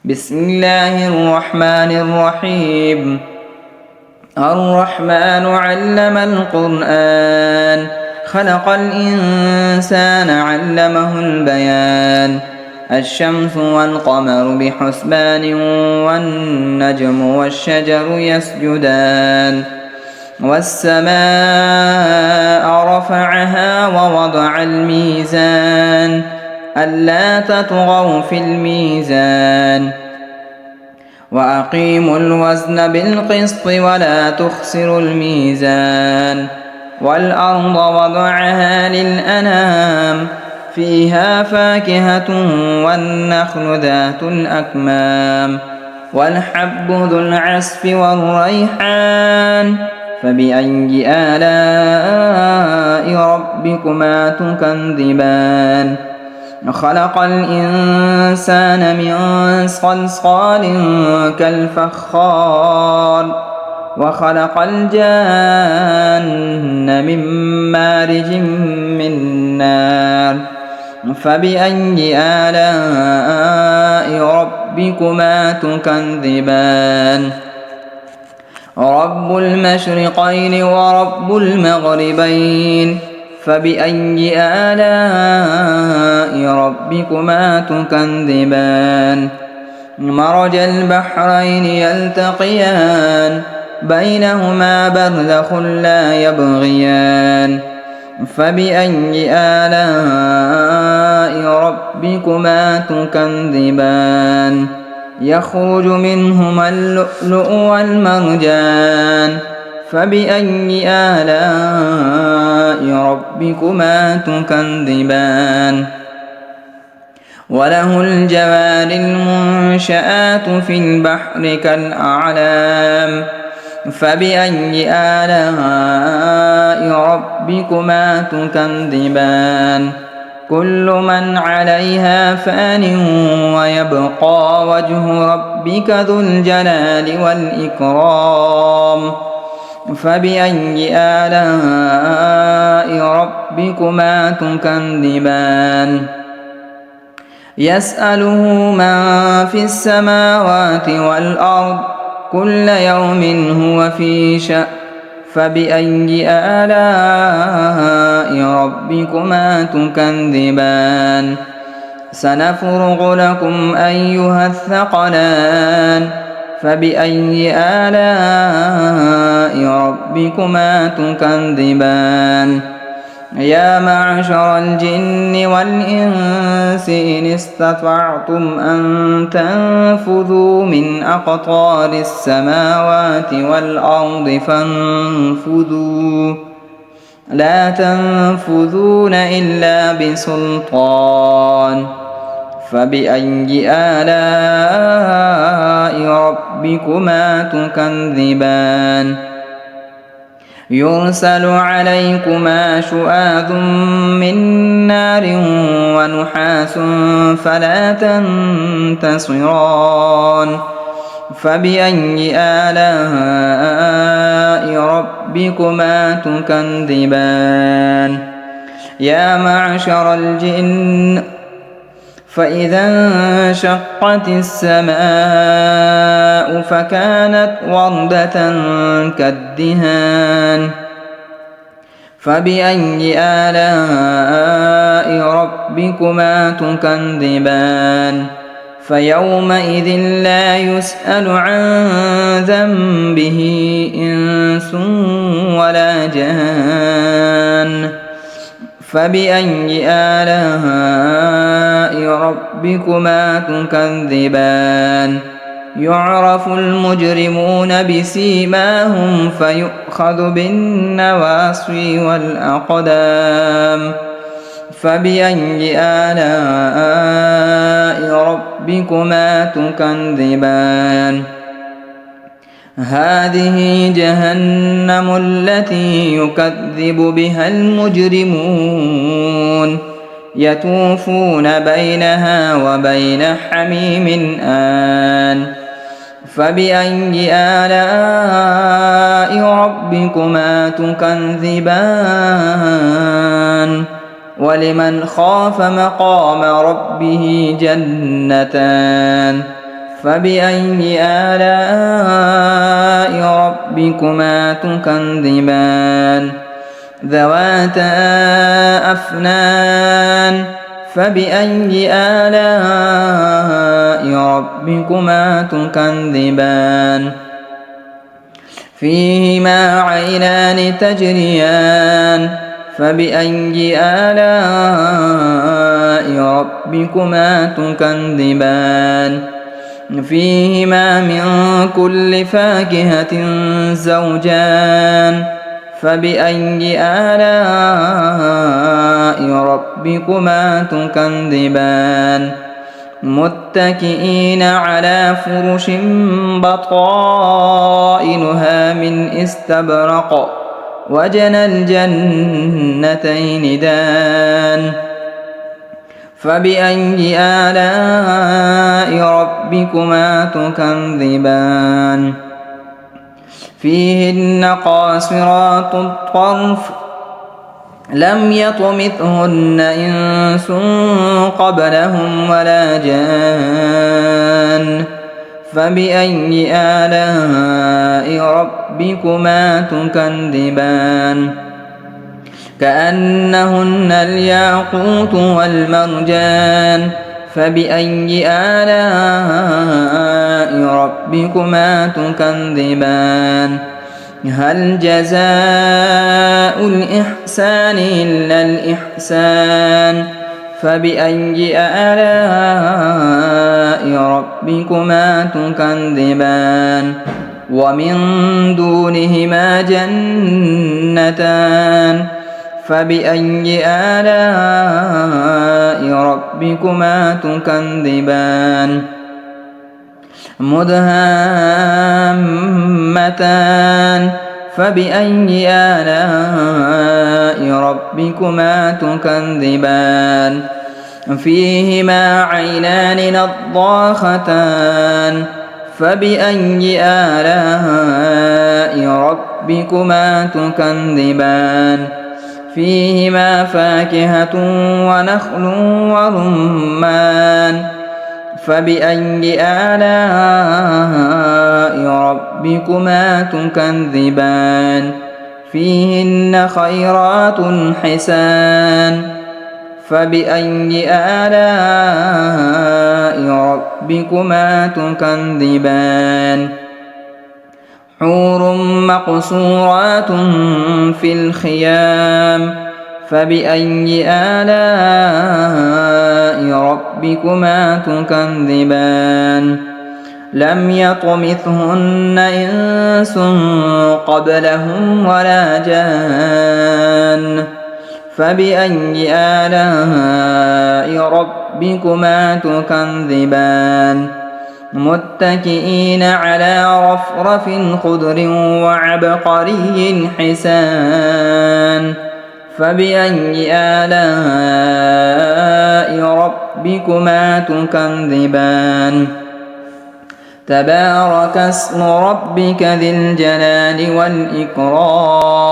بسم الله الرحمن الرحيم. الرحمن علم القرآن، خلق الإنسان علمه البيان. الشمس والقمر بحسبان، والنجم والشجر يسجدان. والسماء رفعها ووضع الميزان، ألا تطغوا في الميزان. وأقيموا الوزن بالقسط ولا تخسروا الميزان. والأرض وضعها للأنام، فيها فاكهة والنخل ذات الأكمام، والحب ذو العصف والريحان. فبأي آلاء ربكما تكذبان؟ خلق الإنسان من صلصال كالفخار، وخلق الجان من مارج من نار. فبأي آلاء ربكما تكذبان؟ رب المشرقين ورب المغربين، فبأي آلاء ربكما تكذبان؟ مرج البحرين يلتقيان، بينهما برزخ لا يبغيان. فبأي آلاء ربكما تكذبان؟ يخرج منهما اللؤلؤ والمرجان. فبأي آلاء ربكما تكذبان؟ وله الجوار المنشآت في البحر كالأعلام. فبأي آلاء ربكما تكذبان؟ كل من عليها فان، ويبقى وجه ربك ذو الجلال والإكرام. فبأي آلاء ربكما تكذبان؟ يسأله من في السماوات والأرض، كل يوم هو في شأن. فبأي آلاء ربكما تكذبان؟ سنفرغ لكم أيها الثقلان. فبأي آلاء ربكما تكذبان؟ يا معشر الجن والإنس إن استطعتم أن تنفذوا من أقطار السماوات والأرض فانفذوا، لا تنفذون إلا بسلطان. فبأي آلاء ربكما تكذبان؟ يرسل عليكما شواظ من نار ونحاس فلا تنتصران. فبأي آلاء ربكما تكذبان؟ يا معشر الجن، فإذا انشقت السماء فكانت وردة كالدهان. فبأي آلاء ربكما تكذبان؟ فيومئذ لا يسأل عن ذنبه إنس ولا جان. فبأي آلاء ربكما تكذبان؟ يعرف المجرمون بسيماهم فيؤخذ بالنواصي والأقدام. فبأي آلاء ربكما تكذبان؟ هذه جهنم التي يكذب بها المجرمون، يطوفون بينها وبين حميم آن. فبأي آلاء ربكما تكذبان؟ ولمن خاف مقام ربه جنتان. فبأي آلاء ربكما تكذبان ذواتا أفنان فبأي آلاء ربكما تكذبان فيهما عينان تجريان فبأي آلاء ربكما تكذبان فيهما من كل فاكهة زوجان فبأي آلاء ربكما تكذبان متكئين على فرش بطائنها من استبرق وجنى الجنتين دان فبأي آلاء ربكما تكذبان فيهن قاصرات الطرف لم يطمثهن إنس قبلهم ولا جان فبأي آلاء ربكما تكذبان كأنهن الياقوت والمرجان فبأي آلاء ربكما تكذبان هل جزاء الإحسان إلا الإحسان فبأي آلاء ربكما تكذبان ومن دونهما جنتان فبأي آلاء ربكما تكذبان مدهامتان فبأي آلاء ربكما تكذبان فيهما عينان نضاختان فبأي آلاء ربكما تكذبان فيهما فاكهة ونخل ورمان فبأي آلاء ربكما تكذبان فيهن خيرات حسان فبأي آلاء ربكما تكذبان حور مقصورات في الخيام فبأي آلاء ربكما تكذبان لم يطمثهن إنس قبلهم ولا جان فبأي آلاء ربكما تكذبان متكئين على رفرف خضر وعبقري حسان فبأي آلاء ربكما تكذبان تبارك اسم ربك ذي الجلال والإكرام